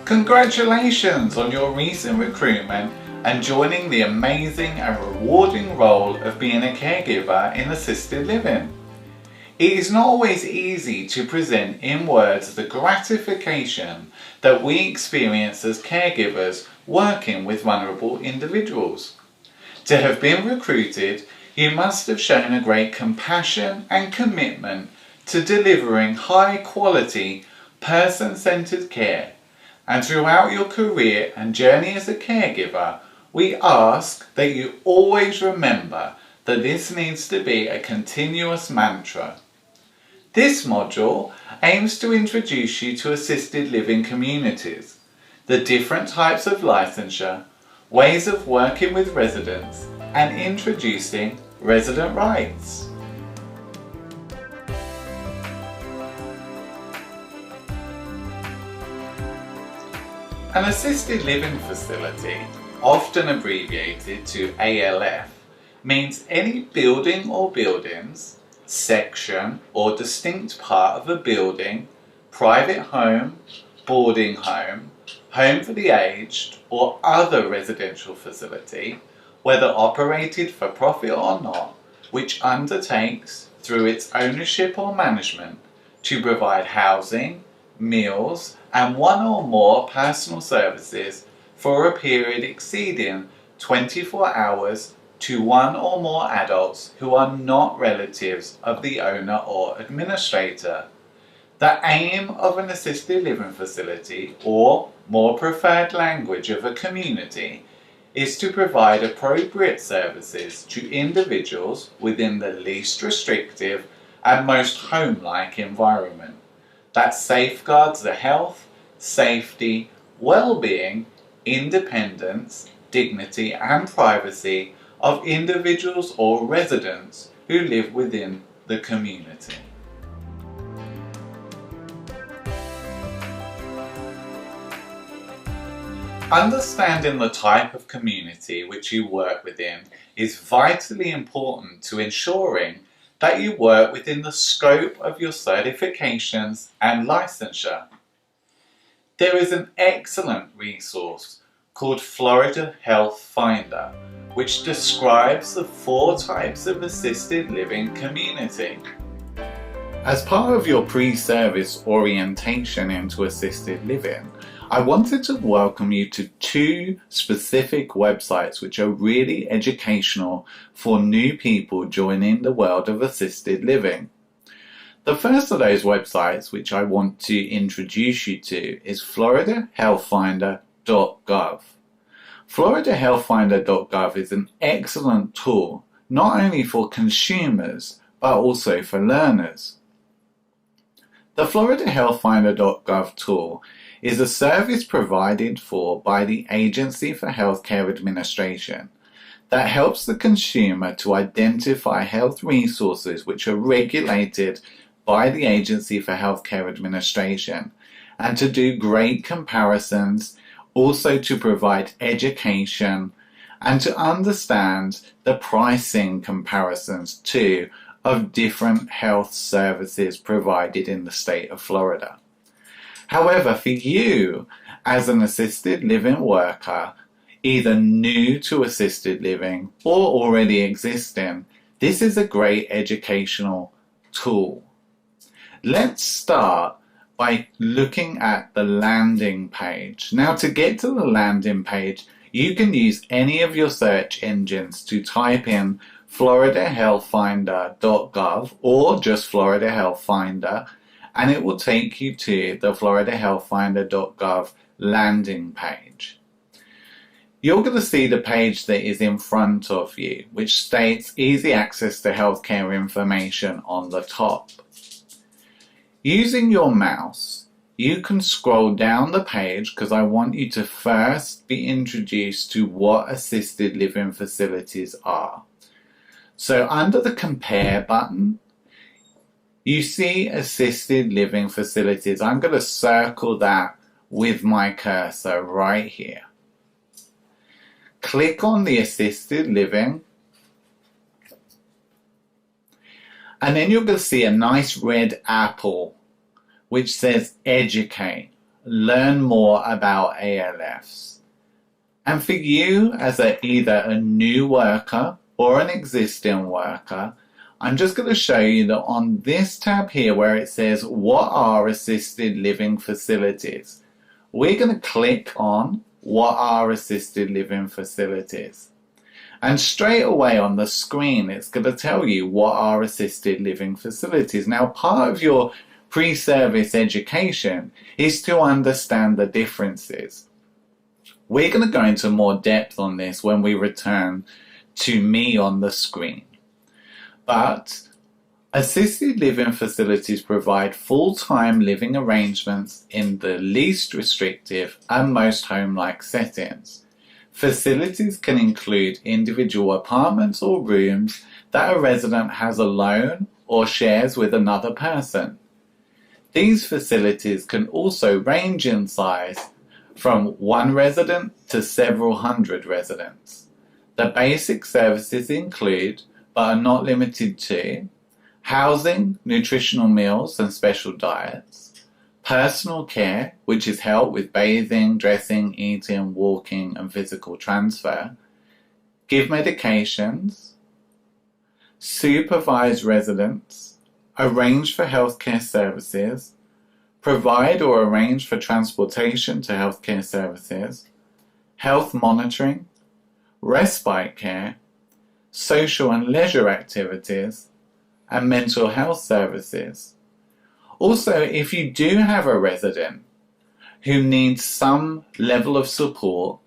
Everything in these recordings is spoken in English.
Congratulations on your recent recruitment and joining the amazing and rewarding role of being a caregiver in assisted living. It is not always easy to present in words the gratification that we experience as caregivers working with vulnerable individuals. To have been recruited, you must have shown a great compassion and commitment to delivering high quality, person-centered care. And throughout your career and journey as a caregiver, we ask that you always remember that this needs to be a continuous mantra. This module aims to introduce you to assisted living communities, the different types of licensure, ways of working with residents, and introducing resident rights. An assisted living facility, often abbreviated to ALF, means any building or buildings, section or distinct part of a building, private home, boarding home, home for the aged, or other residential facility, whether operated for profit or not, which undertakes, through its ownership or management, to provide housing, meals, and one or more personal services for a period exceeding 24 hours to one or more adults who are not relatives of the owner or administrator. The aim of an assisted living facility, or more preferred language of a community, is to provide appropriate services to individuals within the least restrictive and most home-like environment that safeguards the health, safety, well-being, independence, dignity and privacy of individuals or residents who live within the community. Understanding the type of community which you work within is vitally important to ensuring that you work within the scope of your certifications and licensure. There is an excellent resource called Florida Health Finder, which describes the 4 types of assisted living community. As part of your pre-service orientation into assisted living, I wanted to welcome you to 2 specific websites which are really educational for new people joining the world of assisted living. The first of those websites which I want to introduce you to is floridahealthfinder.gov. floridahealthfinder.gov is an excellent tool not only for consumers but also for learners. The floridahealthfinder.gov tool is a service provided for by the Agency for Healthcare Administration that helps the consumer to identify health resources which are regulated by the Agency for Healthcare Administration and to do great comparisons, also to provide education and to understand the pricing comparisons too of different health services provided in the state of Florida. However, for you as an assisted living worker, either new to assisted living or already existing, this is a great educational tool. Let's start by looking at the landing page. Now, to get to the landing page, you can use any of your search engines to type in floridahealthfinder.gov or just Florida Health Finder, and it will take you to the floridahealthfinder.gov landing page. You're going to see the page that is in front of you, which states easy access to healthcare information on the top. Using your mouse, you can scroll down the page because I want you to first be introduced to what assisted living facilities are. So under the Compare button, you see assisted living facilities. I'm going to circle that with my cursor right here. Click on the assisted living, and then you're going to see a nice red apple which says Educate. learn more about ALFs. And for you as either a new worker or an existing worker, I'm just going to show you that on this tab here where it says what are assisted living facilities, we're going to click on what are assisted living facilities. And straight away on the screen it's going to tell you what are assisted living facilities. Now part of your pre-service education is to understand the differences. We're going to go into more depth on this when we return to me on the screen. But assisted living facilities provide full-time living arrangements in the least restrictive and most home-like settings. Facilities can include individual apartments or rooms that a resident has alone or shares with another person. These facilities can also range in size from one resident to several hundred residents. The basic services include, but are not limited to, housing, nutritional meals and special diets, personal care, which is help with bathing, dressing, eating, walking and physical transfer, give medications, supervise residents, arrange for healthcare services, provide or arrange for transportation to healthcare services, health monitoring, respite care, social and leisure activities, and mental health services. Also, if you do have a resident who needs some level of support,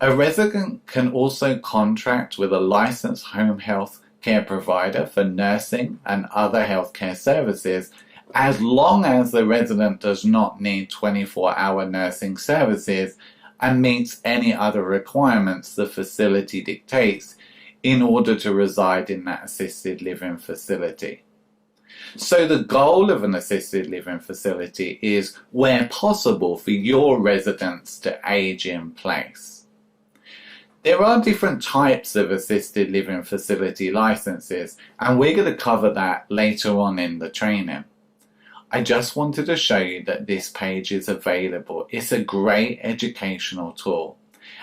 a resident can also contract with a licensed home health care provider for nursing and other healthcare services, as long as the resident does not need 24-hour nursing services and meets any other requirements the facility dictates in order to reside in that assisted living facility. So the goal of an assisted living facility is, where possible, for your residents to age in place. There are different types of assisted living facility licenses, and we're going to cover that later on in the training. I just wanted to show you that this page is available. It's a great educational tool.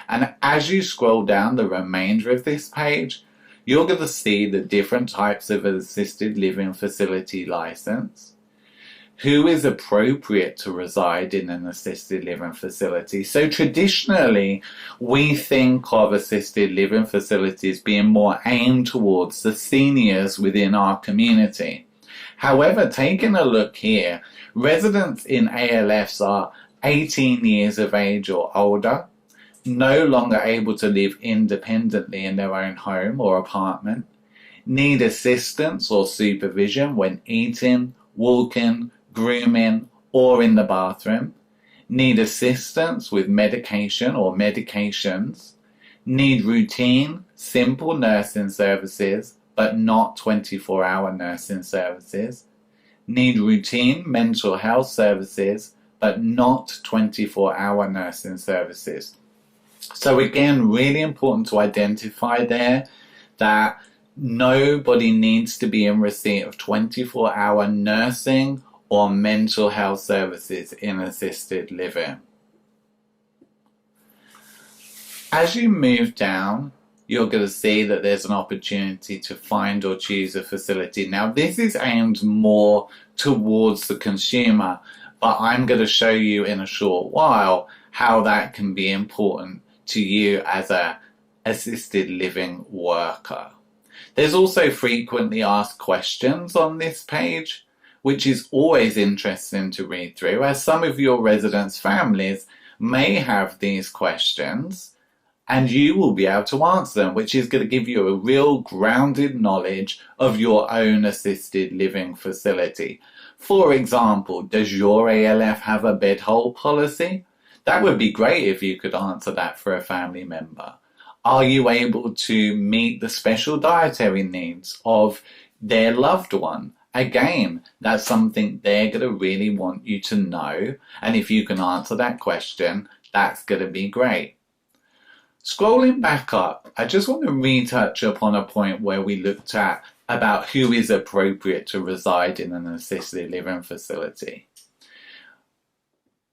And as you scroll down the remainder of this page, you're going to see the different types of assisted living facility license, who is appropriate to reside in an assisted living facility. So traditionally, we think of assisted living facilities being more aimed towards the seniors within our community. However, taking a look here, residents in ALFs are 18 years of age or older, no longer able to live independently in their own home or apartment, need assistance or supervision when eating, walking, grooming, or in the bathroom, need assistance with medication or medications, need routine, simple nursing services, but not 24-hour nursing services, need routine mental health services, but not 24-hour nursing services. So again, really important to identify there that nobody needs to be in receipt of 24-hour nursing or mental health services in assisted living. As you move down, you're going to see that there's an opportunity to find or choose a facility. Now, this is aimed more towards the consumer, but I'm going to show you in a short while how that can be important to you as a assisted living worker. There's also frequently asked questions on this page, which is always interesting to read through, as some of your residents' families may have these questions and you will be able to answer them, which is going to give you a real grounded knowledge of your own assisted living facility. For example, does your ALF have a bed hole policy? That would be great if you could answer that for a family member. Are you able to meet the special dietary needs of their loved one? Again, that's something they're going to really want you to know. And if you can answer that question, that's going to be great. Scrolling back up, I just want to retouch upon a point where we looked at about who is appropriate to reside in an assisted living facility.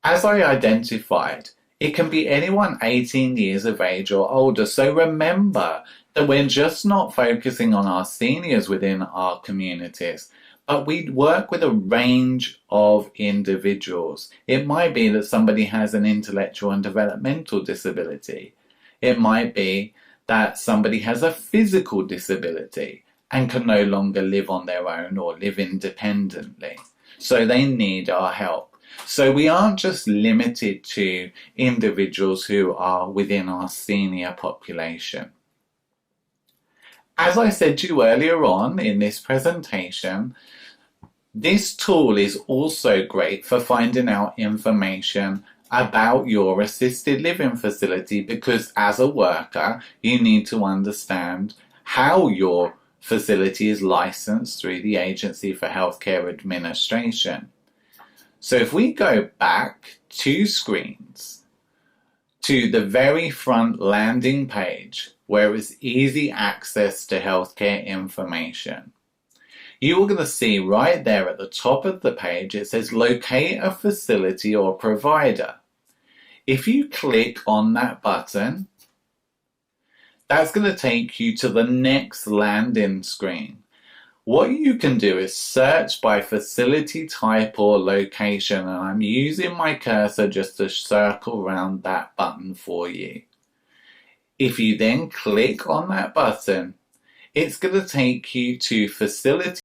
As I identified, it can be anyone 18 years of age or older, so remember that we're just not focusing on our seniors within our communities, but we work with a range of individuals. It might be that somebody has an intellectual and developmental disability. It might be that somebody has a physical disability and can no longer live on their own or live independently. So they need our help. So we aren't just limited to individuals who are within our senior population. As I said to you earlier on in this presentation, this tool is also great for finding out information about your assisted living facility, because as a worker, you need to understand how your facility is licensed through the Agency for Healthcare Administration. So if we go back 2 screens to the very front landing page where it's easy access to healthcare information, you're going to see right there at the top of the page it says locate a facility or provider. If you click on that button, that's going to take you to the next landing screen. What you can do is search by facility type or location, and I'm using my cursor just to circle around that button for you. If you then click on that button, it's going to take you to facility